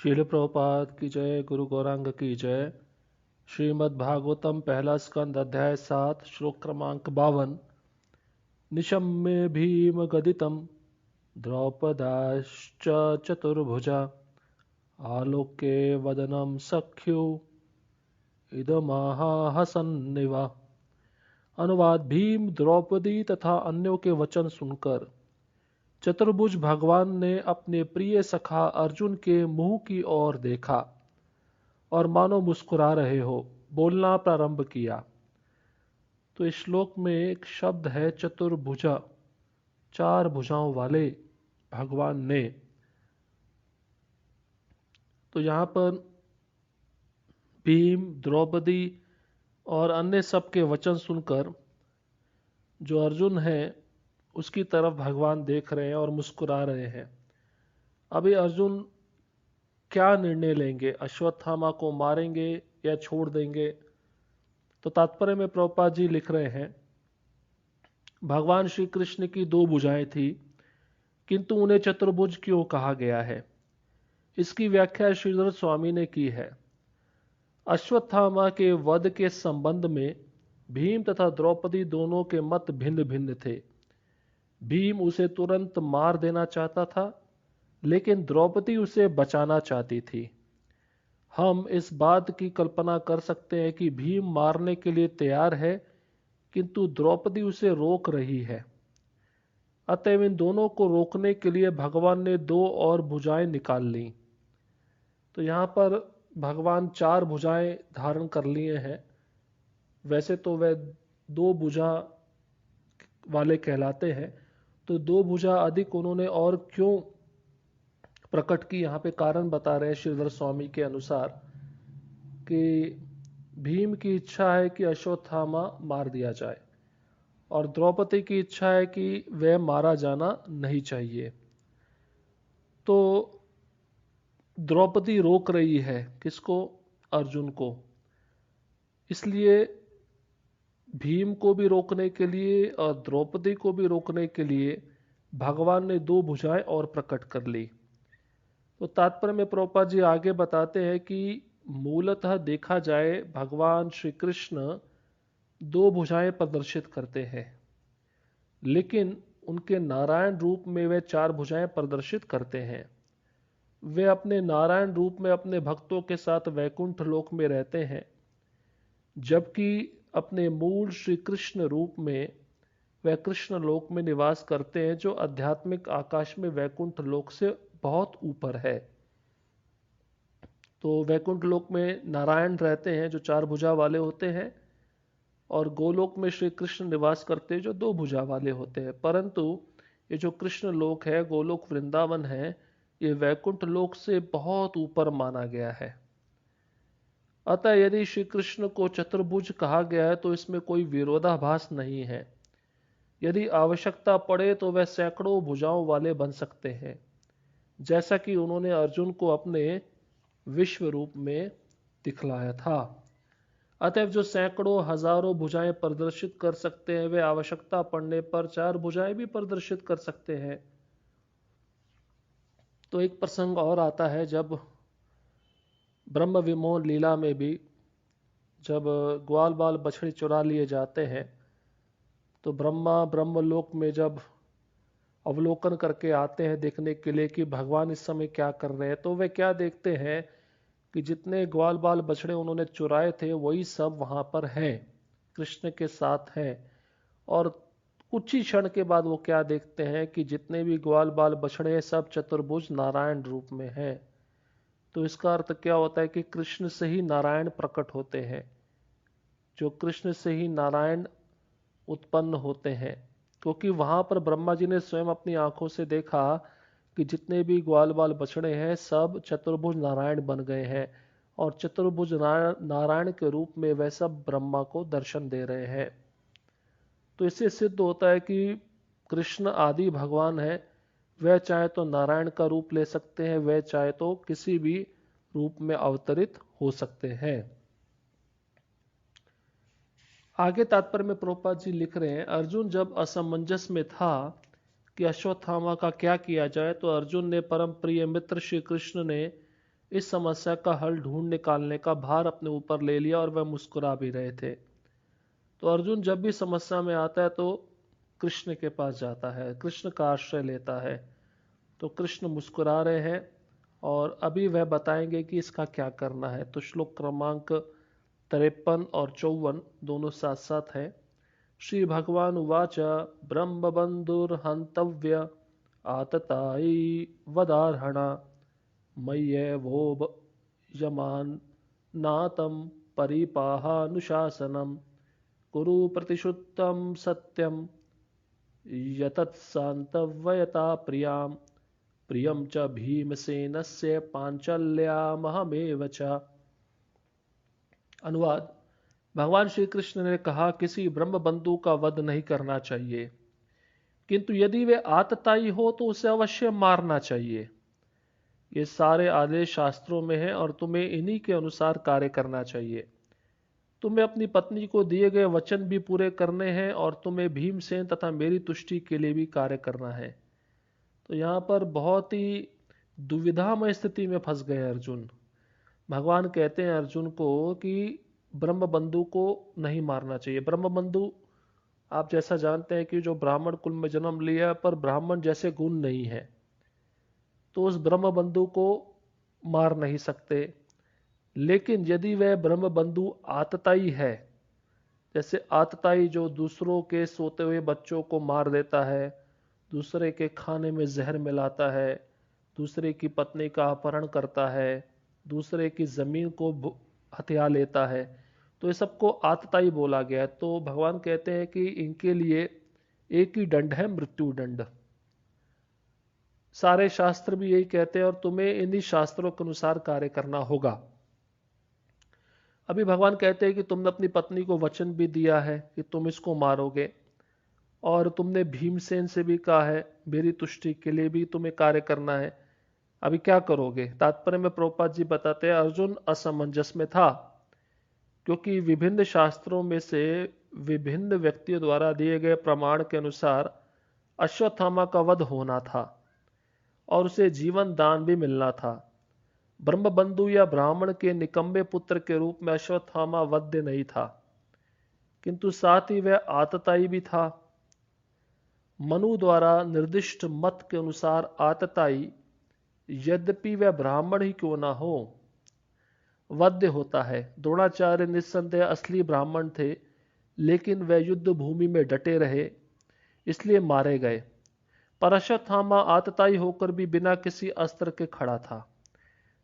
शील प्रभुपाद की जय। गुरु गौरांग की जय। श्रीमद् भागवतम पहला स्कंद अध्याय 7 श्लोक क्रमांक 52। निशम्य भीम गदितम द्रौपदाश्च चतुर्भुजा आलोक्य वदनम सख्यु इदमाह हसन्निवा। अनुवाद। भीम, द्रौपदी तथा अन्यों के वचन सुनकर चतुर्भुज भगवान ने अपने प्रिय सखा अर्जुन के मुंह की ओर देखा और मानो मुस्कुरा रहे हो बोलना प्रारंभ किया। तो इस श्लोक में एक शब्द है चतुर्भुजा, चार भुजाओं वाले भगवान ने। तो यहाँ पर भीम, द्रौपदी और अन्य सब के वचन सुनकर जो अर्जुन है उसकी तरफ भगवान देख रहे हैं और मुस्कुरा रहे हैं। अभी अर्जुन क्या निर्णय लेंगे, अश्वत्थामा को मारेंगे या छोड़ देंगे? तो तात्पर्य में प्रभुपाद जी लिख रहे हैं, भगवान श्री कृष्ण की दो भुजाएं थी, किंतु उन्हें चतुर्भुज क्यों कहा गया है, इसकी व्याख्या श्रीधर स्वामी ने की है। अश्वत्थामा के वध के संबंध में भीम तथा द्रौपदी दोनों के मत भिन्न भिन्न थे। भीम उसे तुरंत मार देना चाहता था, लेकिन द्रौपदी उसे बचाना चाहती थी। हम इस बात की कल्पना कर सकते हैं कि भीम मारने के लिए तैयार है, किंतु द्रौपदी उसे रोक रही है। अतएव इन दोनों को रोकने के लिए भगवान ने दो और भुजाएं निकाल ली। तो यहाँ पर भगवान चार भुजाएं धारण कर लिए हैं। वैसे तो वह दो भुजा वाले कहलाते हैं, तो दो भुजा अधिक उन्होंने और क्यों प्रकट की, यहाँ पे कारण बता रहे हैं श्रीधर स्वामी के अनुसार कि भीम की इच्छा है कि अश्वत्थामा मार दिया जाए और द्रौपदी की इच्छा है कि वह मारा जाना नहीं चाहिए। तो द्रौपदी रोक रही है किसको? अर्जुन को। इसलिए भीम को भी रोकने के लिए और द्रौपदी को भी रोकने के लिए भगवान ने दो भुजाएं और प्रकट कर ली। तो तात्पर्य में प्रभुपाद जी आगे बताते हैं कि मूलतः देखा जाए भगवान श्री कृष्ण दो भुजाएं प्रदर्शित करते हैं, लेकिन उनके नारायण रूप में वे चार भुजाएं प्रदर्शित करते हैं। वे अपने नारायण रूप में अपने भक्तों के साथ वैकुंठ लोक में रहते हैं, जबकि अपने मूल श्री कृष्ण रूप में वे कृष्ण लोक में निवास करते हैं, जो आध्यात्मिक आकाश में वैकुंठ लोक से बहुत ऊपर है। तो वैकुंठ लोक में नारायण रहते हैं जो चार भुजा वाले होते हैं, और गोलोक में श्री कृष्ण निवास करते हैं जो दो भुजा वाले होते हैं। परंतु ये जो कृष्ण लोक है, गोलोक वृंदावन है, ये वैकुंठ लोक से बहुत ऊपर माना गया है। अतः यदि श्री कृष्ण को चतुर्भुज कहा गया है तो इसमें कोई विरोधाभास नहीं है। यदि आवश्यकता पड़े तो वह सैकड़ों भुजाओं वाले बन सकते हैं, जैसा कि उन्होंने अर्जुन को अपने विश्व रूप में दिखलाया था। अतएव जो सैकड़ों हजारों भुजाएं प्रदर्शित कर सकते हैं, वे आवश्यकता पड़ने पर चार भुजाएं भी प्रदर्शित कर सकते हैं। तो एक प्रसंग और आता है, जब ब्रह्म विमोहन लीला में भी जब ग्वाल बाल बछड़े चुरा लिए जाते हैं, तो ब्रह्मा ब्रह्मलोक में जब अवलोकन करके आते हैं देखने के लिए कि भगवान इस समय क्या कर रहे हैं, तो वे क्या देखते हैं कि जितने ग्वाल बाल बछड़े उन्होंने चुराए थे वही सब वहां पर हैं, कृष्ण के साथ हैं। और कुछ ही क्षण के बाद वो क्या देखते हैं कि जितने भी ग्वाल बाल बछड़े हैं सब चतुर्भुज नारायण रूप में हैं। तो इसका अर्थ क्या होता है कि कृष्ण से ही नारायण प्रकट होते हैं, जो कृष्ण से ही नारायण उत्पन्न होते हैं। क्योंकि वहां पर ब्रह्मा जी ने स्वयं अपनी आंखों से देखा कि जितने भी ग्वाल बाल बछड़े हैं सब चतुर्भुज नारायण बन गए हैं, और चतुर्भुज नारायण के रूप में वह सब ब्रह्मा को दर्शन दे रहे हैं। तो इससे सिद्ध होता है कि कृष्ण आदि भगवान है। वह चाहे तो नारायण का रूप ले सकते हैं, वह चाहे तो किसी भी रूप में अवतरित हो सकते हैं। आगे तात्पर्य में प्रभुपाद जी लिख रहे हैं, अर्जुन जब असमंजस में था कि अश्वत्थामा का क्या किया जाए, तो अर्जुन ने परम प्रिय मित्र श्री कृष्ण ने इस समस्या का हल ढूंढ निकालने का भार अपने ऊपर ले लिया और वह मुस्कुरा भी रहे थे। तो अर्जुन जब भी समस्या में आता है तो कृष्ण के पास जाता है, कृष्ण का आश्रय लेता है। तो कृष्ण मुस्कुरा रहे हैं और अभी वह बताएंगे कि इसका क्या करना है। तो श्लोक क्रमांक 53 और 54 दोनों साथ साथ हैं। श्री भगवान उवाच ब्रह्मबन्धुर्हन्तव्य आततायी वदार्हणा मय्येवोब यमान्नातं परिपाहानुशासनम् कुरु प्रतिश्रुतं सत्यं यतत्सान्तव्ययता प्रियां प्रियं च भीमसेनस्य पांचल्यामहमेव च। अनुवाद। भगवान श्री कृष्ण ने कहा, किसी ब्रह्म बंधु का वध नहीं करना चाहिए, किंतु यदि वे आतताई हो तो उसे अवश्य मारना चाहिए। ये सारे आदेश शास्त्रों में हैं और तुम्हें इन्हीं के अनुसार कार्य करना चाहिए। तुम्हें अपनी पत्नी को दिए गए वचन भी पूरे करने हैं और तुम्हें भीमसेन तथा मेरी तुष्टि के लिए भी कार्य करना है। तो यहाँ पर बहुत ही दुविधामय स्थिति में फंस गए अर्जुन। भगवान कहते हैं अर्जुन को कि ब्रह्म बंधु को नहीं मारना चाहिए। ब्रह्म बंधु आप जैसा जानते हैं कि जो ब्राह्मण कुल में जन्म लिया पर ब्राह्मण जैसे गुण नहीं है, तो उस ब्रह्म बंधु को मार नहीं सकते। लेकिन यदि वह ब्रह्म बंधु आतताई है, जैसे आतताई जो दूसरों के सोते हुए बच्चों को मार देता है, दूसरे के खाने में जहर मिलाता है, दूसरे की पत्नी का अपहरण करता है, दूसरे की जमीन को हथिया लेता है, तो ये सबको आतताई बोला गया है। तो भगवान कहते हैं कि इनके लिए एक ही दंड है, मृत्यु दंड। सारे शास्त्र भी यही कहते हैं और तुम्हें इन्हीं शास्त्रों के अनुसार कार्य करना होगा। अभी भगवान कहते हैं कि तुमने अपनी पत्नी को वचन भी दिया है कि तुम इसको मारोगे, और तुमने भीमसेन से भी कहा है मेरी तुष्टि के लिए भी तुम्हें कार्य करना है। अभी क्या करोगे? तात्पर्य में प्रभुपाद जी बताते हैं अर्जुन असमंजस में था, क्योंकि विभिन्न शास्त्रों में से विभिन्न व्यक्तियों द्वारा दिए गए प्रमाण के अनुसार अश्वत्थामा का वध होना था और उसे जीवन दान भी मिलना था। ब्रह्मबंधु या ब्राह्मण के निकम्बे पुत्र के रूप में अश्वत्थामा वध्य नहीं था, किंतु साथ ही वह आतताई भी था। मनु द्वारा निर्दिष्ट मत के अनुसार आतताई, यद्यपि वह ब्राह्मण ही क्यों ना हो, वध्य होता है। द्रोणाचार्य निस्संदेह असली ब्राह्मण थे, लेकिन वह युद्ध भूमि में डटे रहे, इसलिए मारे गए। पर अश्वत्थामा आतताई होकर भी बिना किसी अस्त्र के खड़ा था।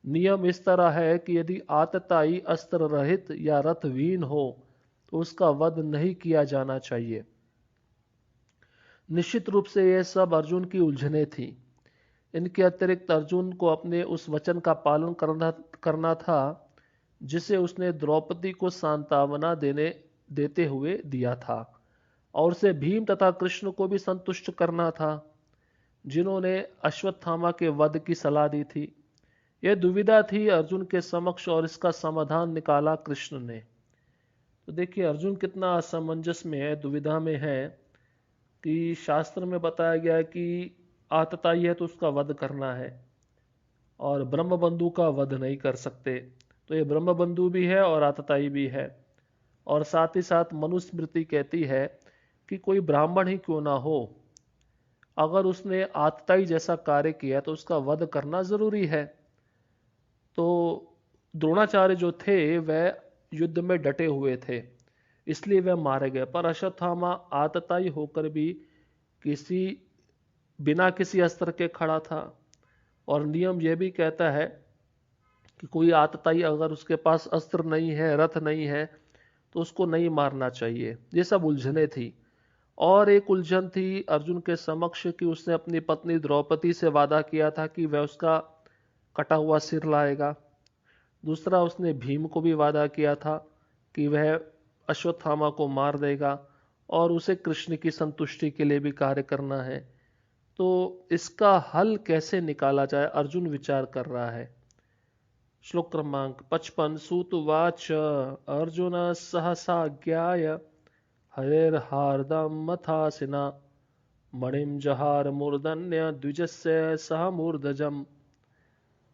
नियम इस तरह है कि यदि आतताई अस्त्र रहित या रथहीन हो तो उसका वध नहीं किया जाना चाहिए। निश्चित रूप से यह सब अर्जुन की उलझने थी। इनके अतिरिक्त अर्जुन को अपने उस वचन का पालन करना था जिसे उसने द्रौपदी को सांत्वना देते हुए दिया था, और उसे भीम तथा कृष्ण को भी संतुष्ट करना था, जिन्होंने अश्वत्थामा के वध की सलाह दी थी। यह दुविधा थी अर्जुन के समक्ष और इसका समाधान निकाला कृष्ण ने। तो देखिए अर्जुन कितना असमंजस में है, दुविधा में है कि शास्त्र में बताया गया है कि आतताई है तो उसका वध करना है और ब्रह्मबंधु का वध नहीं कर सकते। तो ये ब्रह्मबंधु भी है और आतताई भी है। और साथ ही साथ मनुस्मृति कहती है कि कोई ब्राह्मण ही क्यों ना हो, अगर उसने आतताई जैसा कार्य किया तो उसका वध करना जरूरी है। तो द्रोणाचार्य जो थे वह युद्ध में डटे हुए थे, इसलिए वह मारे गए। पर अश्वत्थामा आतताई होकर भी बिना किसी अस्त्र के खड़ा था, और नियम यह भी कहता है कि कोई आतताई अगर उसके पास अस्त्र नहीं है, रथ नहीं है, तो उसको नहीं मारना चाहिए। ये सब उलझने थी। और एक उलझन थी अर्जुन के समक्ष कि उसने अपनी पत्नी द्रौपदी से वादा किया था कि वह उसका कटा हुआ सिर लाएगा। दूसरा, उसने भीम को भी वादा किया था कि वह अश्वत्थामा को मार देगा, और उसे कृष्ण की संतुष्टि के लिए भी कार्य करना है। तो इसका हल कैसे निकाला जाए, अर्जुन विचार कर रहा है। श्लोक क्रमांक 55। सूतुवाच अर्जुन सहसा ज्ञाय हरेर्हार्दं मथासिना मणिं जहार मूर्धन्य द्विजस्य सह मूर्धजम्।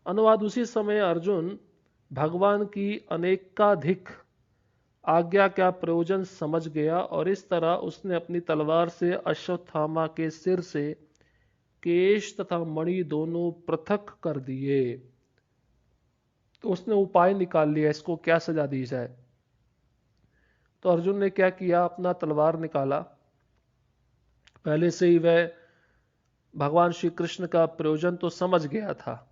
अनुवाद उसी समय अर्जुन भगवान की अनेकाधिक आज्ञा का प्रयोजन समझ गया और इस तरह उसने अपनी तलवार से अश्वत्थामा के सिर से केश तथा मणि दोनों पृथक कर दिए। तो उसने उपाय निकाल लिया इसको क्या सजा दी जाए। तो अर्जुन ने क्या किया, अपना तलवार निकाला। पहले से ही वह भगवान श्री कृष्ण का प्रयोजन तो समझ गया था,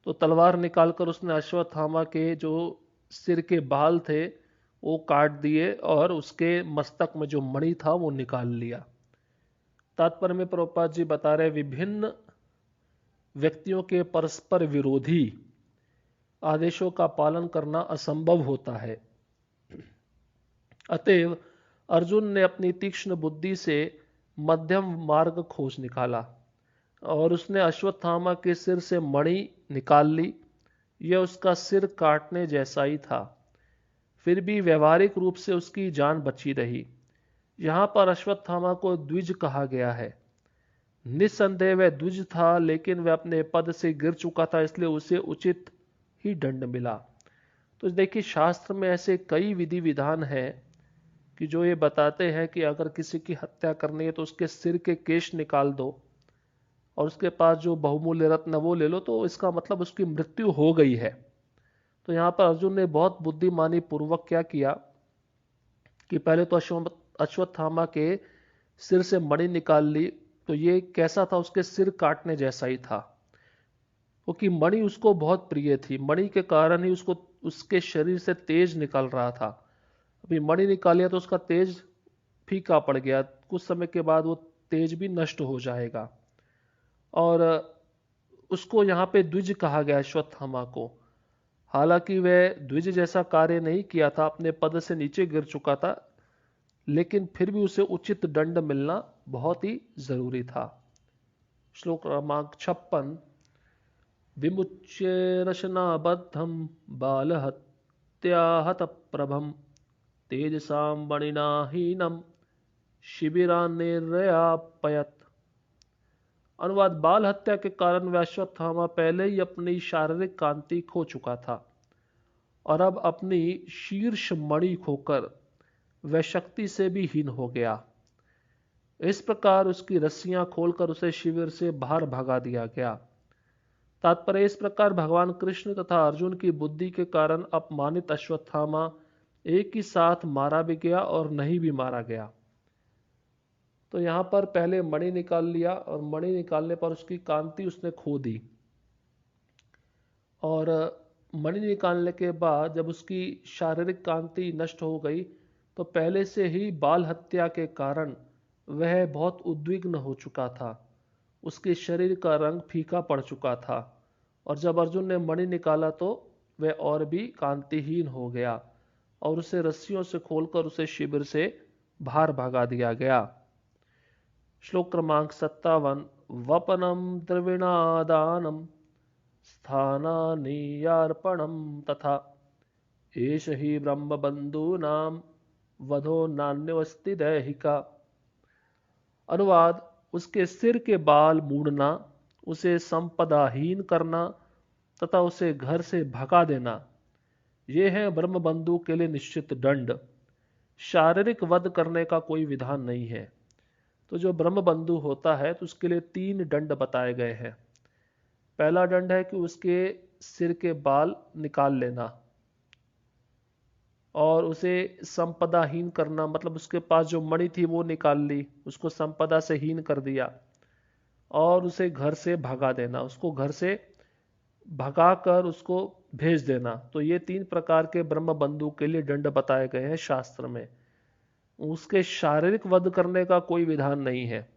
तो तलवार निकालकर उसने अश्वत्थामा के जो सिर के बाल थे वो काट दिए और उसके मस्तक में जो मणि था वो निकाल लिया। तात्पर्य में प्रभुपाद जी बता रहे, विभिन्न व्यक्तियों के परस्पर विरोधी आदेशों का पालन करना असंभव होता है। अतएव अर्जुन ने अपनी तीक्ष्ण बुद्धि से मध्यम मार्ग खोज निकाला और उसने अश्वत्थामा के सिर से मणि निकाल ली। यह उसका सिर काटने जैसा ही था, फिर भी व्यवहारिक रूप से उसकी जान बची रही। यहां पर अश्वत्थामा को द्विज कहा गया है। निस्संदेह वह द्विज था, लेकिन वह अपने पद से गिर चुका था, इसलिए उसे उचित ही दंड मिला। तो देखिए, शास्त्र में ऐसे कई विधि विधान हैं कि जो ये बताते हैं कि अगर किसी की हत्या करनी है तो उसके सिर के केश निकाल दो और उसके पास जो बहुमूल्य रत्न वो ले लो, तो इसका मतलब उसकी मृत्यु हो गई है। तो यहां पर अर्जुन ने बहुत बुद्धिमानी पूर्वक क्या किया कि पहले तो अश्वत्थामा के सिर से मणि निकाल ली। तो ये कैसा था, उसके सिर काटने जैसा ही था, क्योंकि मणि उसको बहुत प्रिय थी। मणि के कारण ही उसको उसके शरीर से तेज निकल रहा था। अभी मणि निकालिया तो उसका तेज फीका पड़ गया, कुछ समय के बाद वो तेज भी नष्ट हो जाएगा। और उसको यहाँ पे द्विज कहा गया अश्वत्थामा को। हालांकि वह द्विज जैसा कार्य नहीं किया था, अपने पद से नीचे गिर चुका था, लेकिन फिर भी उसे उचित दंड मिलना बहुत ही जरूरी था। श्लोक क्रमांक 56। विमुच्य रशनाबद्धम बालहत्याहत प्रभम तेजसां मणिना हीनम शिबिरान्निर्यापयत्। अनुवाद, बाल हत्या के कारण वह अश्वत्थामा पहले ही अपनी शारीरिक कांति खो चुका था और अब अपनी शीर्ष मणि खोकर वह शक्ति से भी हीन हो गया। इस प्रकार उसकी रस्सियां खोलकर उसे शिविर से बाहर भगा दिया गया। तात्पर्य, इस प्रकार भगवान कृष्ण तथा अर्जुन की बुद्धि के कारण अपमानित अश्वत्थामा एक ही साथ मारा भी गया और नहीं भी मारा गया। तो यहां पर पहले मणि निकाल लिया और मणि निकालने पर उसकी कांति उसने खो दी, और मणि निकालने के बाद जब उसकी शारीरिक कांति नष्ट हो गई तो पहले से ही बाल हत्या के कारण वह बहुत उद्विग्न हो चुका था। उसके शरीर का रंग फीका पड़ चुका था और जब अर्जुन ने मणि निकाला तो वह और भी कांतिहीन हो गया और उसे रस्सियों से खोलकर उसे शिविर से बाहर भगा दिया गया। श्लोक क्रमांक 57। वपनम द्रविणादानम स्थानानीयार्पणम तथा एष हि ब्रह्म बंधूनाम वधो नान्यवस्ति दैहिका। अनुवाद, उसके सिर के बाल मूड़ना, उसे संपदाहीन करना तथा उसे घर से भगा देना, ये है ब्रह्म बंधु के लिए निश्चित दंड। शारीरिक वध करने का कोई विधान नहीं है। तो जो ब्रह्म बंधु होता है तो उसके लिए 3 दंड बताए गए हैं। पहला दंड है कि उसके सिर के बाल निकाल लेना और उसे संपदाहीन करना, मतलब उसके पास जो मणि थी वो निकाल ली, उसको संपदा से हीन कर दिया, और उसे घर से भगा देना, उसको घर से भगा कर उसको भेज देना। तो ये 3 प्रकार के ब्रह्म बंधु के लिए दंड बताए गए हैं शास्त्र में। उसके शारीरिक वध करने का कोई विधान नहीं है।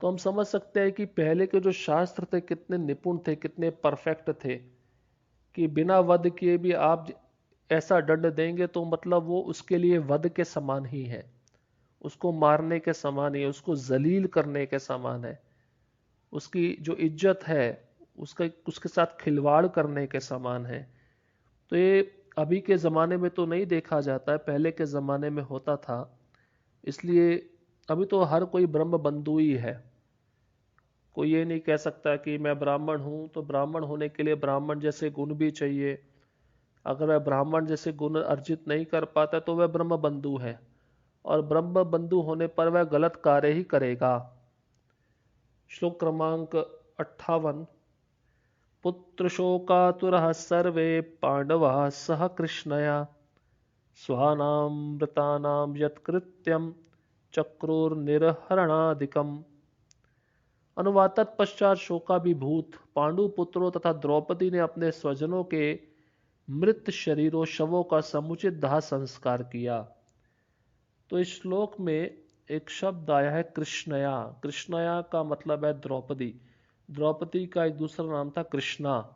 तो हम समझ सकते हैं कि पहले के जो शास्त्र थे कितने निपुण थे, कितने परफेक्ट थे कि बिना वध किए भी आप ऐसा दंड देंगे तो मतलब वो उसके लिए वध के समान ही है, उसको मारने के समान ही है, उसको जलील करने के समान है, उसकी जो इज्जत है उसके साथ खिलवाड़ करने के समान है। तो ये अभी के ज़माने में तो नहीं देखा जाता है, पहले के ज़माने में होता था। इसलिए अभी तो हर कोई ब्रह्म बंधु ही है। कोई ये नहीं कह सकता कि मैं ब्राह्मण हूँ, तो ब्राह्मण होने के लिए ब्राह्मण जैसे गुण भी चाहिए। अगर वह ब्राह्मण जैसे गुण अर्जित नहीं कर पाता तो वह ब्रह्म बंधु है, और ब्रह्म बंधु होने पर वह गलत कार्य ही करेगा। श्लोक क्रमांक 58। पुत्र शोकातुरः सर्वे पांडवाः सह कृष्णया स्वानामृतानां यत्कृत्यं चक्रुर्निर्हरणादिकम्। अनुवाद। तत्पश्चात शोकाभिभूत पांडु पुत्रों तथा द्रौपदी ने अपने स्वजनों के मृत शरीरों शवों का समुचित दाह संस्कार किया। तो इस श्लोक में एक शब्द आया है कृष्णया। कृष्णया का मतलब है द्रौपदी। द्रौपदी का एक दूसरा नाम था कृष्णा,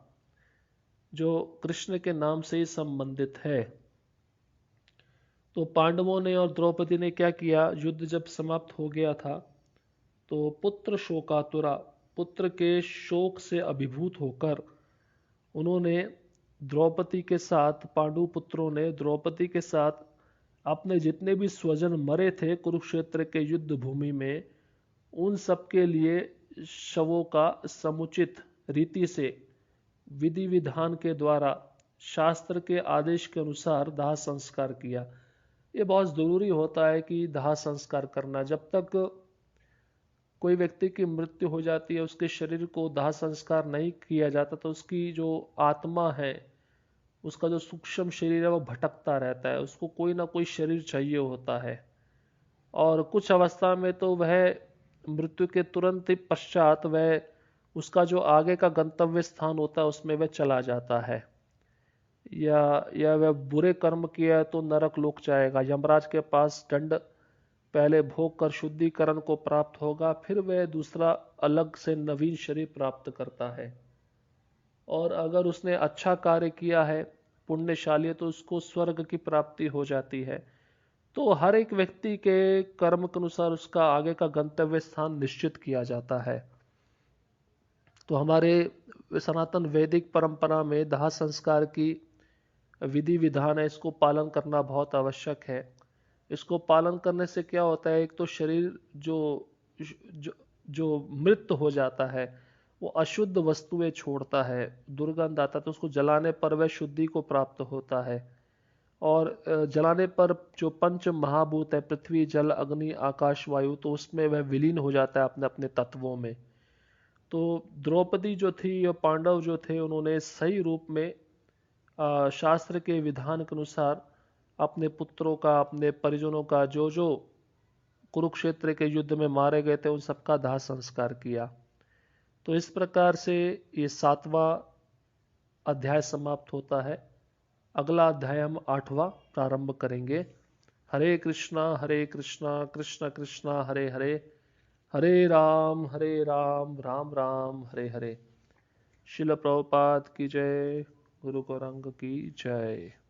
जो कृष्ण के नाम से ही संबंधित है। तो पांडवों ने और द्रौपदी ने क्या किया, युद्ध जब समाप्त हो गया था तो पुत्र शोकातुरा, पुत्र के शोक से अभिभूत होकर उन्होंने द्रौपदी के साथ, पांडु पुत्रों ने द्रौपदी के साथ अपने जितने भी स्वजन मरे थे कुरुक्षेत्र के युद्ध भूमि में, उन सब के लिए शवों का समुचित रीति से विधि विधान के द्वारा शास्त्र के आदेश के अनुसार दाह संस्कार किया। ये बहुत ज़रूरी होता है कि दाह संस्कार करना। जब तक कोई व्यक्ति की मृत्यु हो जाती है, उसके शरीर को दाह संस्कार नहीं किया जाता, तो उसकी जो आत्मा है, उसका जो सूक्ष्म शरीर है वो भटकता रहता है। उसको कोई ना कोई शरीर चाहिए होता है, और कुछ अवस्था में तो वह मृत्यु के तुरंत ही पश्चात वह उसका जो आगे का गंतव्य स्थान होता है उसमें वह चला जाता है, या वह बुरे कर्म किया तो नरक लोक जाएगा, यमराज के पास दंड पहले भोग कर शुद्धिकरण को प्राप्त होगा, फिर वह दूसरा अलग से नवीन शरीर प्राप्त करता है। और अगर उसने अच्छा कार्य किया है, पुण्यशाली, तो उसको स्वर्ग की प्राप्ति हो जाती है। तो हर एक व्यक्ति के कर्म के अनुसार उसका आगे का गंतव्य स्थान निश्चित किया जाता है। तो हमारे सनातन वैदिक परंपरा में दाह संस्कार की विधि विधान है, इसको पालन करना बहुत आवश्यक है। इसको पालन करने से क्या होता है, एक तो शरीर जो जो मृत हो जाता है वो अशुद्ध वस्तुएं छोड़ता है, दुर्गंध आता है, तो उसको जलाने पर वह शुद्धि को प्राप्त होता है। और जलाने पर जो पंच महाभूत है, पृथ्वी जल अग्नि आकाश वायु, तो उसमें वह विलीन हो जाता है अपने अपने तत्वों में। तो द्रौपदी जो थी या पांडव जो थे, उन्होंने सही रूप में शास्त्र के विधान के अनुसार अपने पुत्रों का, अपने परिजनों का, जो जो कुरुक्षेत्र के युद्ध में मारे गए थे, उन सबका दाह संस्कार किया। तो इस प्रकार से ये 7वां अध्याय समाप्त होता है। अगला अध्याय हम 8वां प्रारंभ करेंगे। हरे कृष्णा कृष्ण कृष्णा हरे हरे, हरे राम राम राम हरे हरे। शिल प्रभुपाद की जय, गुरु गौरंग की जय।